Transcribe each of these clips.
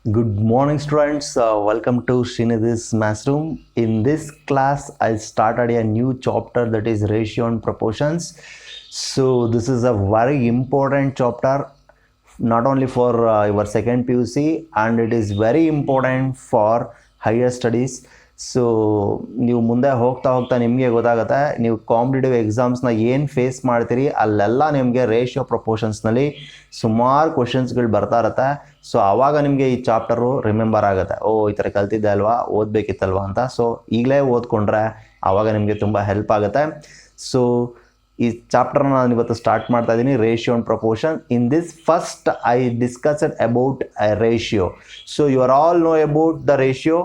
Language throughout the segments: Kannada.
Good morning, students. Welcome to Srinidhi's Maths Room. In this class, I started a new chapter that is ratio and proportions. So this is a very important chapter, not only for your second PUC, and it is very important for higher studies. So ನೀವು ಮುಂದೆ ಹೋಗ್ತಾ ಹೋಗ್ತಾ ನಿಮಗೆ ಗೊತ್ತಾಗುತ್ತೆ, ನೀವು ಕಾಂಪಿಟೇಟಿವ್ ಎಕ್ಸಾಮ್ಸ್ನ ಏನು ಫೇಸ್ ಮಾಡ್ತೀರಿ ಅಲ್ಲೆಲ್ಲ ನಿಮಗೆ ರೇಷಿಯೋ ಪ್ರಪೋರ್ಷನ್ಸ್ನಲ್ಲಿ ಸುಮಾರು ಕ್ವಶನ್ಸ್ಗಳು ಬರ್ತಾ ಇರುತ್ತೆ. ಸೊ ಆವಾಗ ನಿಮಗೆ ಈ ಚಾಪ್ಟರು ರಿಮೆಂಬರ್ ಆಗುತ್ತೆ, ಈ ಥರ ಕಲ್ತಿದ್ದೆ ಅಲ್ವಾ, ಓದಬೇಕಿತ್ತಲ್ವಾ ಅಂತ. ಸೊ ಈಗಲೇ ಓದ್ಕೊಂಡ್ರೆ ಆವಾಗ ನಿಮಗೆ ತುಂಬ ಹೆಲ್ಪ್ ಆಗುತ್ತೆ. ಸೊ ಈ ಚಾಪ್ಟರ್ನ ನಾನು ಇವತ್ತು ಸ್ಟಾರ್ಟ್ ಮಾಡ್ತಾ ಇದ್ದೀನಿ, ratio and proportion. In this first I discussed about a ratio. So you are all know about the ratio.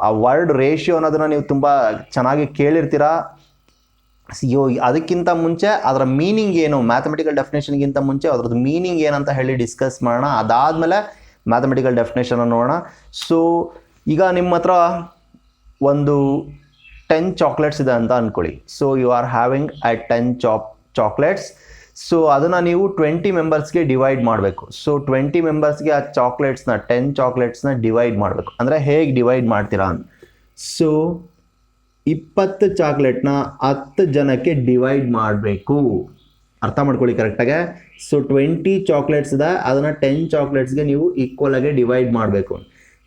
ಆ ವರ್ಡ್ ರೇಷಿಯೋ ಅನ್ನೋದನ್ನು ನೀವು ತುಂಬ ಚೆನ್ನಾಗಿ ಕೇಳಿರ್ತೀರ. ಅದಕ್ಕಿಂತ ಮುಂಚೆ ಅದರ ಮೀನಿಂಗ್ ಏನು, ಮ್ಯಾಥಮೆಟಿಕಲ್ ಡೆಫಿನೇಷನ್ಗಿಂತ ಮುಂಚೆ ಅದರದ್ದು ಮೀನಿಂಗ್ ಏನಂತ ಹೇಳಿ ಡಿಸ್ಕಸ್ ಮಾಡೋಣ. ಅದಾದಮೇಲೆ ಮ್ಯಾಥಮೆಟಿಕಲ್ ಡೆಫಿನೇಷನ್ ನೋಡೋಣ. ಸೊ ಈಗ ನಿಮ್ಮ ಹತ್ರ ಒಂದು 10 ಚಾಕ್ಲೇಟ್ಸ್ ಇದೆ ಅಂತ ಅಂದ್ಕೊಳ್ಳಿ. So you are having 10 chocolates. So ಅದನ್ನು ನೀವು 20 ಮೆಂಬರ್ಸ್ಗೆ ಡಿವೈಡ್ ಮಾಡಬೇಕು. ಸೊ 20 ಮೆಂಬರ್ಸ್ಗೆ ಆ ಚಾಕ್ಲೇಟ್ಸ್ನ 10 ಚಾಕ್ಲೇಟ್ಸ್ನ ಡಿವೈಡ್ ಮಾಡಬೇಕು. ಅಂದರೆ ಹೇಗೆ ಡಿವೈಡ್ ಮಾಡ್ತೀರಾ ಅಂತ. ಸೊ 20 ಚಾಕ್ಲೇಟ್ನ 10 ಜನಕ್ಕೆ ಡಿವೈಡ್ ಮಾಡಬೇಕು. ಅರ್ಥ ಮಾಡ್ಕೊಳ್ಳಿ ಕರೆಕ್ಟಾಗೆ. ಸೊ 20 ಚಾಕ್ಲೇಟ್ಸ್ ಇದೆ, ಅದನ್ನು 10 ಚಾಕ್ಲೇಟ್ಸ್ಗೆ ನೀವು ಈಕ್ವಲ್ ಆಗಿ ಡಿವೈಡ್ ಮಾಡಬೇಕು.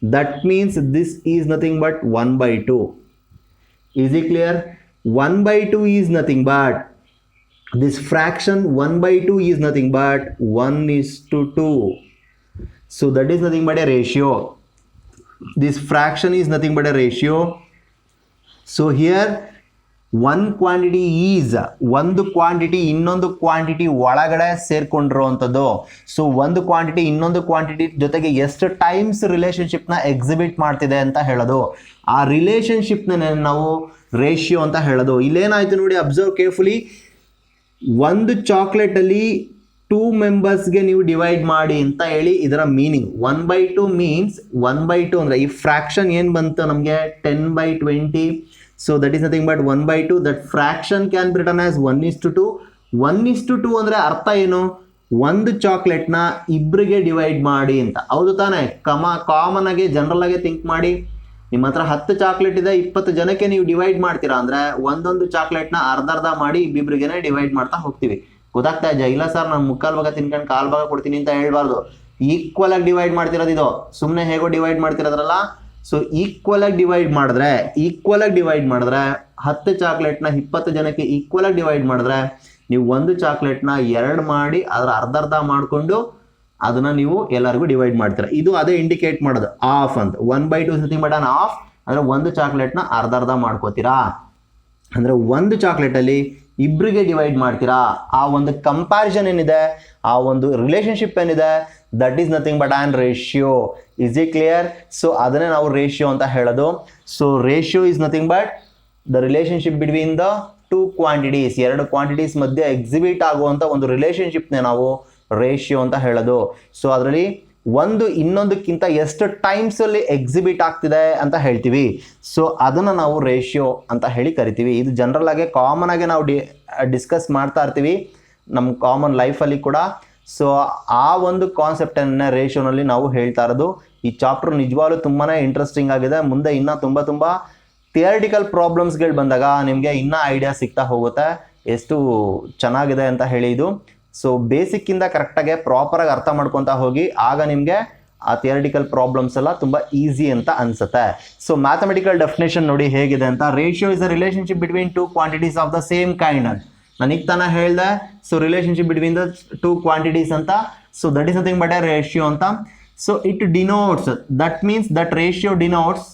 That means this is nothing but 1/2. Is it clear? 1/2 is nothing but this fraction 1/2 is nothing but 1:2. So that is nothing but a ratio. This fraction is nothing but a ratio. So here one quantity is ಒಂದು ಕ್ವಾಂಟಿಟಿ ಇನ್ನೊಂದು ಕ್ವಾಂಟಿಟಿ ಒಳಗಡೆ ಸೇರ್ಕೊಂಡಿರುವಂಥದ್ದು. ಸೊ ಒಂದು ಕ್ವಾಂಟಿಟಿ ಇನ್ನೊಂದು ಕ್ವಾಂಟಿಟಿ ಜೊತೆಗೆ ಎಷ್ಟು ಟೈಮ್ಸ್ ರಿಲೇಷನ್ಶಿಪ್ನ ಎಕ್ಸಿಬಿಟ್ ಮಾಡ್ತಿದೆ ಅಂತ ಹೇಳೋದು. ಆ ರಿಲೇಷನ್ಶಿಪ್ನ ನಾವು ರೇಷಿಯೋ ಅಂತ ಹೇಳೋದು. ಇಲ್ಲೇನಾಯ್ತು ನೋಡಿ, ಅಬ್ಸರ್ವ್ ಕೇರ್ಫುಲಿ. ಒಂದು ಚಾಕ್ಲೇಟಲ್ಲಿ 2 ಮೆಂಬರ್ಸ್ಗೆ ನೀವು ಡಿವೈಡ್ ಮಾಡಿ ಅಂತ ಹೇಳಿ ಇದರ ಮೀನಿಂಗ್. 1/2 ಮೀನ್ಸ್ 1/2 ಅಂದರೆ ಈ ಫ್ರ್ಯಾಕ್ಷನ್ ಏನು ಬಂತು ನಮಗೆ 10/20. So that is nothing but 1/2. That fraction can be return as 1:2. 1:2 ಅಂದರೆ ಅರ್ಥ ಏನು? ಒಂದು ಚಾಕ್ಲೇಟ್ನ ಇಬ್ಬರಿಗೆ ಡಿವೈಡ್ ಮಾಡಿ ಅಂತ. ಹೌದು ತಾನೇ? ಕಾಮನ್ ಆಗಿ ಜನರಲ್ ಆಗಿ ಥಿಂಕ್ ಮಾಡಿ. ನಿಮ್ಮ ಹತ್ರ 10 ಚಾಕ್ಲೇಟ್ ಇದೆ, 20 ಜನಕ್ಕೆ ನೀವು ಡಿವೈಡ್ ಮಾಡ್ತೀರಾ ಅಂದರೆ ಒಂದೊಂದು ಚಾಕ್ಲೇಟ್ನ ಅರ್ಧ ಮಾಡಿ ಇಬ್ಬಿಬ್ರಿಗೆನೆ ಡಿವೈಡ್ ಮಾಡ್ತಾ ಹೋಗ್ತೀವಿ. ಗೊತ್ತಾಗ್ತಾ ಇದೆಯಾ? ಇಲ್ಲ ಸರ್ ನಾನು ಮುಕ್ಕಾಲು ಭಾಗ ತಿನ್ಕೊಂಡು ಕಾಲು ಭಾಗ ಕೊಡ್ತೀನಿ ಅಂತ ಹೇಳ್ಬಾರ್ದು. ಈಕ್ವಲ್ ಆಗಿ ಡಿವೈಡ್ ಮಾಡ್ತಿರೋದು ಇದು. ಸುಮ್ಮನೆ ಹೇಗೋ ಡಿವೈಡ್ ಮಾಡ್ತಿರೋದ್ರಲ್ಲ. ಸೊ ಈಕ್ವಲ್ ಆಗಿ ಡಿವೈಡ್ ಮಾಡಿದ್ರೆ 10 ಚಾಕ್ಲೇಟ್ನ 20 ಜನಕ್ಕೆ ಈಕ್ವಲ್ ಆಗಿ ಡಿವೈಡ್ ಮಾಡಿದ್ರೆ ನೀವು ಒಂದು ಚಾಕ್ಲೇಟ್ನ 2 ಮಾಡಿ ಅದರ ಅರ್ಧ ಮಾಡಿಕೊಂಡು ಅದನ್ನು ನೀವು ಎಲ್ಲರಿಗೂ ಡಿವೈಡ್ ಮಾಡ್ತೀರಾ. ಇದು ಅದೇ ಇಂಡಿಕೇಟ್ ಮಾಡೋದು ಆಫ್ ಅಂತ. 1/2 ನಥಿಂಗ್ ಬಟ್ ಆನ್ ಆಫ್ ಅಂದರೆ ಒಂದು ಚಾಕ್ಲೇಟ್ನ ಅರ್ಧ ಮಾಡ್ಕೋತೀರಾ. ಅಂದರೆ ಒಂದು ಚಾಕ್ಲೇಟಲ್ಲಿ ಇಬ್ಬರಿಗೆ ಡಿವೈಡ್ ಮಾಡ್ತೀರಾ. ಆ ಒಂದು ಕಂಪ್ಯಾರಿಸನ್ ಏನಿದೆ, ಆ ಒಂದು ರಿಲೇಷನ್ಶಿಪ್ ಏನಿದೆ, that is nothing but on ratio. Is it clear? So ಅದನ್ನೇ ನಾವು ರೇಷಿಯೋ ಅಂತ ಹೇಳೋದು. So ratio is nothing but the relationship between the 2 quantities. 2 quantities ಮಧ್ಯೆ ಎಕ್ಸಿಬಿಟ್ ಆಗುವಂಥ ಒಂದು ರಿಲೇಷನ್ಶಿಪ್ನೇ ನಾವು ರೇಷಿಯೋ ಅಂತ ಹೇಳೋದು. ಸೊ ಅದರಲ್ಲಿ ಒಂದು ಇನ್ನೊಂದಕ್ಕಿಂತ ಎಷ್ಟು ಟೈಮ್ಸಲ್ಲಿ ಎಕ್ಸಿಬಿಟ್ ಆಗ್ತಿದೆ ಅಂತ ಹೇಳ್ತೀವಿ. ಸೊ ಅದನ್ನು ನಾವು ರೇಷಿಯೋ ಅಂತ ಹೇಳಿ ಕರಿತೀವಿ. ಇದು ಜನರಲ್ ಆಗಿ ಕಾಮನ್ ಆಗಿ ನಾವು ಡಿಸ್ಕಸ್ ಮಾಡ್ತಾ ಇರ್ತೀವಿ ನಮ್ಮ ಕಾಮನ್ ಲೈಫಲ್ಲಿ ಕೂಡ. ಸೊ ಆ ಒಂದು ಕಾನ್ಸೆಪ್ಟನ್ನು ರೇಷಿಯೋನಲ್ಲಿ ನಾವು ಹೇಳ್ತಾ ಇರೋದು. ಈ ಚಾಪ್ಟರ್ ನಿಜವಾಗ್ಲೂ ತುಂಬಾ ಇಂಟ್ರೆಸ್ಟಿಂಗ್ ಆಗಿದೆ. ಮುಂದೆ ಇನ್ನೂ ತುಂಬ ಥಿಯರಿಟಿಕಲ್ ಪ್ರಾಬ್ಲಮ್ಸ್ಗಳು ಬಂದಾಗ ನಿಮಗೆ ಇನ್ನೂ ಐಡಿಯಾ ಸಿಗ್ತಾ ಹೋಗುತ್ತೆ ಎಷ್ಟು ಚೆನ್ನಾಗಿದೆ ಅಂತ ಹೇಳಿ. ಇದು ಸೊ ಬೇಸಿಕ್ಕಿಂದ ಕರೆಕ್ಟಾಗಿ ಪ್ರಾಪರಾಗಿ ಅರ್ಥ ಮಾಡ್ಕೊತಾ ಹೋಗಿ, ಆಗ ನಿಮಗೆ ಆ ಥಿಯರಿಟಿಕಲ್ ಪ್ರಾಬ್ಲಮ್ಸ್ ಎಲ್ಲ ತುಂಬ ಈಸಿ ಅಂತ ಅನಿಸುತ್ತೆ. ಸೊ ಮ್ಯಾಥಮೆಟಿಕಲ್ ಡೆಫಿನೇಷನ್ ನೋಡಿ ಹೇಗಿದೆ ಅಂತ. Ratio is a relationship between 2 quantities of the same kind. ನನಗೆ ತಾನೇ ಹೇಳಿದೆ, so relationship between the 2 quantities ಅಂತ. So that is nothing but a ratio ಅಂತ. So it denotes, that means that ratio denotes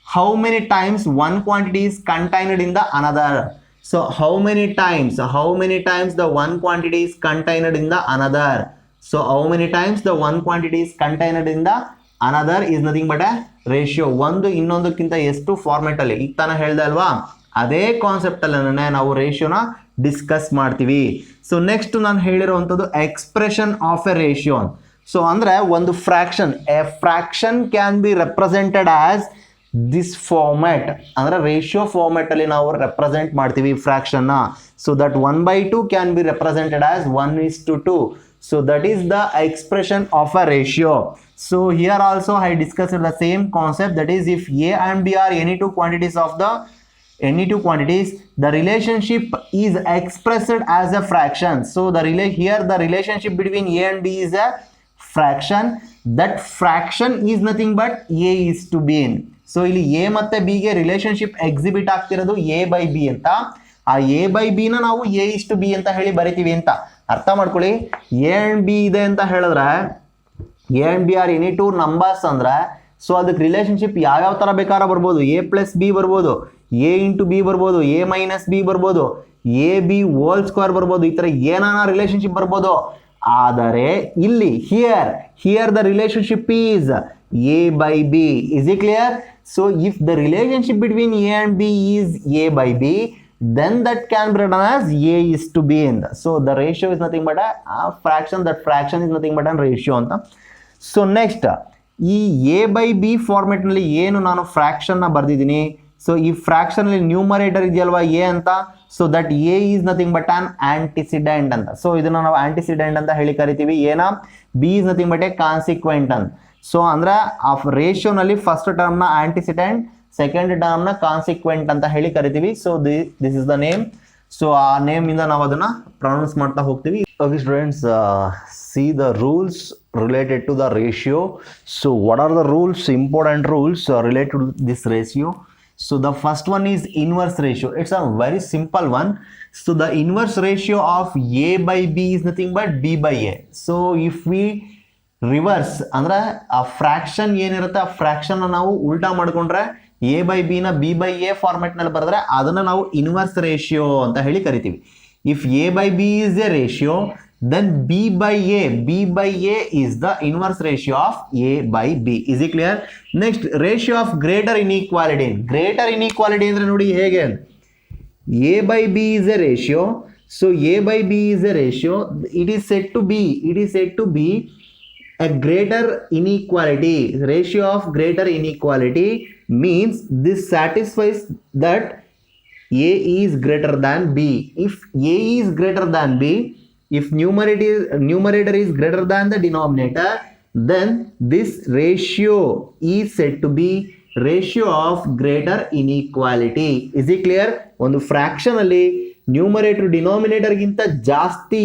how many times one quantity is contained in the another. So how many times the one quantity is contained in the another. So how many times the one quantity is contained in the another is nothing but a ratio. ಒಂದು ಇನ್ನೊಂದಕ್ಕಿಂತ ಎಷ್ಟು ಫಾರ್ಮೆಟ್ ಅಲ್ಲಿ. ಈಗ ತಾನೇ ಹೇಳ್ದೆ ಅಲ್ವಾ, ಅದೇ ಕಾನ್ಸೆಪ್ಟ್ ಅಲ್ಲೇ ನಾವು ರೇಷಿಯೋನ ಡಿಸ್ಕಸ್ ಮಾಡ್ತೀವಿ. ಸೊ ನೆಕ್ಸ್ಟ್ ನಾನು ಹೇಳಿರುವಂಥದ್ದು expression of a ratio. So ಅಂದರೆ ಒಂದು fraction, a fraction can be represented as this format. ಅಂದರೆ ರೇಷಿಯೋ ಫಾರ್ಮ್ಯಾಟಲ್ಲಿ ನಾವು ರೆಪ್ರೆಸೆಂಟ್ ಮಾಡ್ತೀವಿ ಫ್ರಾಕ್ಷನ್ನ. So that 1/2 can be represented as 1:2. So that is the expression of a ratio. So here also I discussed the same concept, that is if A and B are any two quantities, the relationship is expressed as a fraction. So here the relationship between A and B is a fraction. That fraction is nothing but A is to B. So ಇಲ್ಲಿ A ಮತ್ತೆ B ಗೆ ರಿಲೇಶನ್ಶಿಪ್ ಎಕ್ಸಿಬಿಟ್ ಆಗ್ತಿರೋದು A by B ಅಂತ. ಆ A by B ನ ನಾವು A is to B ಅಂತ ಹೇಳಿ ಬರಿತೀವಿ ಅಂತ ಅರ್ಥ ಮಾಡ್ಕೊಳ್ಳಿ. A and B ಇದೆ ಅಂತ ಹೇಳಿದ್ರೆ A and B R any two numbers ಅಂದ್ರೆ ಸೊ ಅದಕ್ಕೆ ರಿಲೇಶನ್ಶಿಪ್ ಯಾವ್ಯಾವ ತರ ಬೇಕಾದ್ರೆ ಬರ್ಬೋದು. A ಪ್ಲಸ್ ಬಿ ಬರ್ಬೋದು, A ಇಂಟು ಬಿ ಬರ್ಬೋದು, A ಮೈನಸ್ ಬಿ ಬರ್ಬೋದು, AB ಹೋಲ್ ಸ್ಕ್ವೇರ್ ಬರ್ಬೋದು, ಈ ತರ ಏನಾನ ರಿಲೇಶನ್ಶಿಪ್ ಬರ್ಬೋದು. ಆದರೆ ಇಲ್ಲಿ here the relationship is A by B. Is it clear? So if the relationship between A and B is A by B, then that can be written as A is to B. So the ratio is nothing but a fraction. That fraction is nothing but a ratio anta. So next ಈ A by B ಫಾರ್ಮೆಟ್ ನಲ್ಲಿ ಏನು ನಾನು ಫ್ರಾಕ್ಷನ್ ನ ಬರ್ದಿದ್ದೀನಿ. ಸೊ ಈ ಫ್ರಾಕ್ಷನ್ ಅಲ್ಲಿ ನ್ಯೂಮರೇಟರ್ ಇದೆಯಲ್ವಾ A ಅಂತ, so that A is nothing but an antecedent ಅಂತ. ಸೊ ಇದನ್ನ ನಾವು ಆಂಟಿಸಿಡೆಂಟ್ ಅಂತ ಹೇಳಿ ಕರಿತೀವಿ. ಏನ B is nothing but A consequent ಅಂತ. ಸೊ ಅಂದ್ರೆ ಆ ರೇಷಿಯೋನಲ್ಲಿ ಫಸ್ಟ್ ಟರ್ಮ್ ನ ಆಂಟಿಸಿಡೆಂಟ್, ಸೆಕೆಂಡ್ ಟರ್ಮ್ ನ ಕಾನ್ಸಿಕ್ವೆಂಟ್ ಅಂತ ಹೇಳಿ ಕರಿತೀವಿ. So this is the name. So ಆ ನೇಮ್ ಇಂದ ನಾವು ಅದನ್ನ ಪ್ರೊನೌನ್ಸ್ ಮಾಡ್ತಾ ಹೋಗ್ತೀವಿ. Okay students, see the rules related to the ratio. So what are the rules, important rules related to this ratio? So the first one is inverse ratio. It's a very simple one. So the inverse ratio of A by B is nothing but B by A. So if we reverse ಅಂದ್ರೆ ಆ ಫ್ರಾಕ್ಷನ್ ಏನಿರುತ್ತೆ ಆ ಫ್ರಾಕ್ಷನ್ ನಾವು ಉಲ್ಟಾ ಮಾಡ್ಕೊಂಡ್ರೆ A by B ನ B by A ಫಾರ್ಮೆಟ್ ನಲ್ಲಿ ಬರೆದ್ರೆ ಅದನ್ನ ನಾವು ಇನ್ವರ್ಸ್ ರೇಷಿಯೋ ಅಂತ ಹೇಳಿ ಕರಿತೀವಿ. If A by B is a ratio, then B by A is the inverse ratio of A by B. Is it clear? Next, ratio of greater inequality. Greater inequality ಅಂದ್ರೆ ನೋಡಿ ಹೇಗೆ, A by B is a ratio. So A by B is a ratio. It is said to be a greater inequality. Ratio of greater inequality means this satisfies that A is greater than B. If A is greater than B, if numerator is greater than the denominator, then this ratio is said to be ratio of greater inequality. Is it clear? ಒಂದು ಫ್ರಾಕ್ಷನ್ ಅಲ್ಲಿ ನ್ಯೂಮರೇಟರ್ ಡಿನಾಮಿನೇಟರ್ ಗಿಂತ ಜಾಸ್ತಿ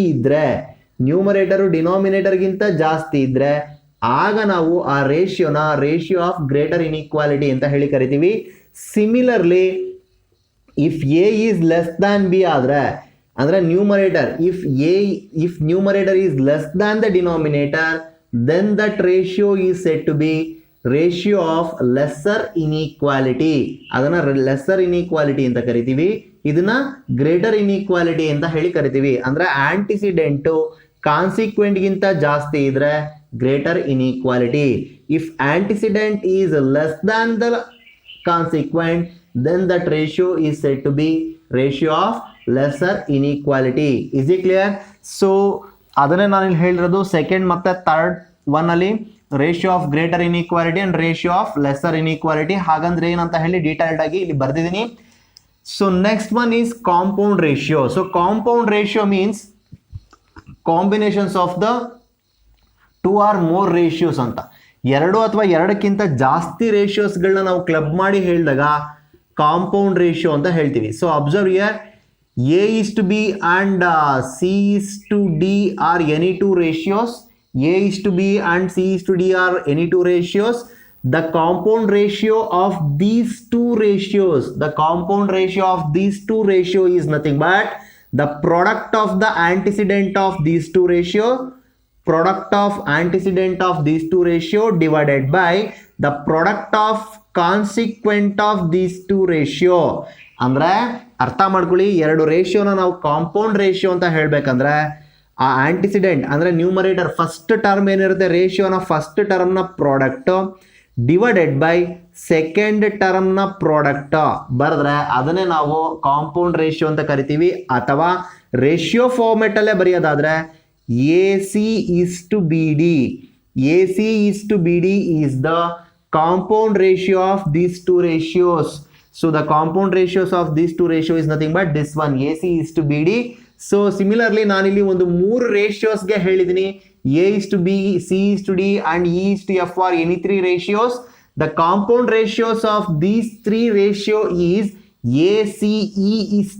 ಇದ್ರೆ, ಆಗ ನಾವು ಆ ರೇಷಿಯೋನ ರೇಷಿಯೋ ಆಫ್ ಗ್ರೇಟರ್ ಇನ್ಇಕ್ವಾಲಿಟಿ ಅಂತ ಹೇಳಿ ಕರಿತೀವಿ. Similarly if A is less than B ಆದ್ರೆ ಅಂದ್ರೆ numerator, if numerator is less than the denominator, then that ratio is said to be ratio of lesser inequality. ಅದನ್ನ lesser inequality ಅಂತ ಕರಿತೀವಿ. ಇದನ್ನ ಗ್ರೇಟರ್ ಇನ್ಇಕ್ವಾಲಿಟಿ ಅಂತ ಹೇಳಿ ಕರಿತೀವಿ. ಅಂದ್ರೆ ಆಂಟಿಸಿಡೆಂಟ್ ಕಾನ್ಸಿಕ್ವೆಂಟ್ ಗಿಂತ ಜಾಸ್ತಿ ಇದ್ರೆ greater inequality. If antecedent is less than the consequent, then that ratio is said to be ratio of lesser inequality. Is it clear? So ಅದನ್ನೇ ನಾನು ಇಲ್ಲಿ ಹೇಳಿರೋದು ಸೆಕೆಂಡ್ ಮತ್ತೆ ಥರ್ಡ್ ಒನ್ ಅಲ್ಲಿ ratio of greater inequality and ratio of lesser inequality. ಹಾಗಂದ್ರೆ ಏನಂತ ಹೇಳಿ ಡೀಟೇಲ್ಡ್ ಆಗಿ ಇಲ್ಲಿ ಬರ್ದಿದ್ದೀನಿ. So next one is compound ratio. So compound ratio means combinations of the two or more ratios ಅಂತ. ಎರಡು ಅಥವಾ ಎರಡಕ್ಕಿಂತ ಜಾಸ್ತಿ ರೇಷಿಯೋಸ್ಗಳನ್ನ ನಾವು ಕ್ಲಬ್ ಮಾಡಿ ಹೇಳಿದಾಗ ಕಾಂಪೌಂಡ್ ರೇಷಿಯೋ ಅಂತ ಹೇಳ್ತೀವಿ. So observe here, A is to B and C is to D are any two ratios. A is to B and C is to D are any two ratios. The compound ratio of these two ratios, is nothing but the product of the antecedent of these two ratio, divided by the product of consequent of these two ratio. ಅಂದ್ರೆ ಅರ್ಥ ಮಾಡ್ಕೊಳ್ಳಿ, ಎರಡು ರೇಷಿಯೋನ ನಾವು ಕಾಂಪೌಂಡ್ ರೇಷಿಯೋ ಅಂತ ಹೇಳ್ಬೇಕಂದ್ರೆ ಆ ಆಂಟಿಸಿಡೆಂಟ್ ಅಂದ್ರೆ ನ್ಯೂಮರೇಟರ್ ಫಸ್ಟ್ ಟರ್ಮ್ ಏನಿರುತ್ತೆ ರೇಷಿಯೋನ ಫಸ್ಟ್ ಟರ್ಮ್ನ ಪ್ರಾಡಕ್ಟ್ ಡಿವೈಡೆಡ್ ಬೈ ಸೆಕೆಂಡ್ ಟರ್ಮ್ನ ಪ್ರಾಡಕ್ಟ್ ಬರೆದ್ರೆ ಅದನ್ನೇ ನಾವು ಕಾಂಪೌಂಡ್ ರೇಷಿಯೋ ಅಂತ ಕರಿತೀವಿ. ಅಥವಾ ರೇಷಿಯೋ ಫಾರ್ಮೆಟ್ ಅಲ್ಲೇ ಬರೆಯೋದಾದ್ರೆ AC is to BD is the compound ratio of these two ratios. So the compound ratios of these two ratios is nothing but this one, AC is to BD. So similarly ನಾನಿಲ್ಲಿ ಒಂದು 3 ರೇಷಿಯೋಸ್ಗೆ ಹೇಳಿದ್ದೀನಿ. A:B, C:D and E:F are any 3 ratios. The compound ratios of these 3 ratio is ACE:BDF.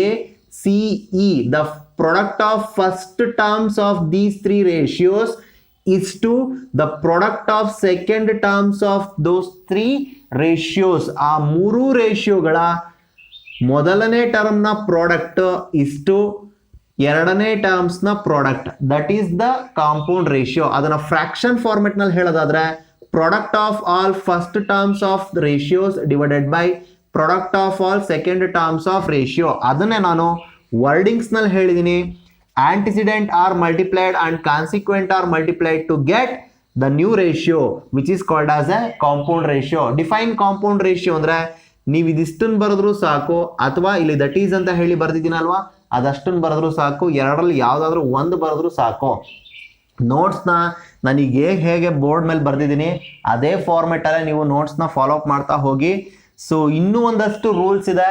ACE, the product of first terms of these 3 ratios is to the product of second terms of those 3 ratios. ಆ 3 ರೇಷಿಯೋಗಳ ಮೊದಲನೇ ಟರ್ಮ್ನ ಪ್ರಾಡಕ್ಟ್ ಇಷ್ಟು ಎರಡನೇ ಟರ್ಮ್ಸ್ನ product, that is the compound ratio. ಅದನ್ನು ಫ್ರಾಕ್ಷನ್ ಫಾರ್ಮೆಟ್ನಲ್ಲಿ ಹೇಳೋದಾದ್ರೆ product of all first terms of ratios divided by product of all second terms of ratio. ಅದನ್ನೇ ನಾನು ವರ್ಡಿಂಗ್ಸ್ನಲ್ಲಿ ಹೇಳಿದ್ದೀನಿ. Antecedent are multiplied and consequent are multiplied to get the new ratio which is called as a compound ratio. Define compound ratio ಅಂದ್ರೆ ನೀವು ಇದಿಷ್ಟನ್ನು ಬರೆದ್ರು ಸಾಕು, ಅಥವಾ ಇಲ್ಲಿ ದಟ್ ಈಸ್ ಅಂತ ಹೇಳಿ ಬರ್ದಿದ್ದೀನಲ್ವಾ, ಅದಷ್ಟನ್ನು ಬರೆದ್ರು ಸಾಕು. ಎರಡರಲ್ಲಿ ಯಾವುದಾದ್ರೂ ಒಂದು ಬರೆದ್ರು ಸಾಕು. ನೋಟ್ಸ್ನ ನನಗೆ ಹೇಗೆ ಬೋರ್ಡ್ ಮೇಲೆ ಬರ್ದಿದ್ದೀನಿ ಅದೇ ಫಾರ್ಮೆಟಲ್ಲೇ ನೀವು ನೋಟ್ಸ್ನ ಫಾಲೋ ಅಪ್ ಮಾಡ್ತಾ ಹೋಗಿ. ಸೊ ಇನ್ನೂ ಒಂದಷ್ಟು ರೂಲ್ಸ್ ಇದೆ.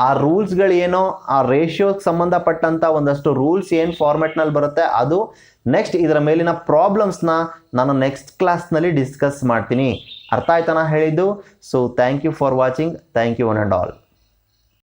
ಆ ರೂಲ್ಸ್ಗಳು ಏನೋ, ಆ ರೇಷಿಯೋಗೆ ಸಂಬಂಧಪಟ್ಟಂಥ ಒಂದಷ್ಟು ರೂಲ್ಸ್ ಏನು ಫಾರ್ಮೆಟ್ನಲ್ಲಿ ಬರುತ್ತೆ ಅದು ನೆಕ್ಸ್ಟ್ ಇದರ ಮೇಲಿನ ಪ್ರಾಬ್ಲಮ್ಸ್ನ ನಾನು ನೆಕ್ಸ್ಟ್ ಕ್ಲಾಸ್ನಲ್ಲಿ ಡಿಸ್ಕಸ್ ಮಾಡ್ತೀನಿ. ಅರ್ಥ ಆಯ್ತಾ ನಾ ಹೇಳಿದ್ದು? So thank you for watching. Thank you one and all.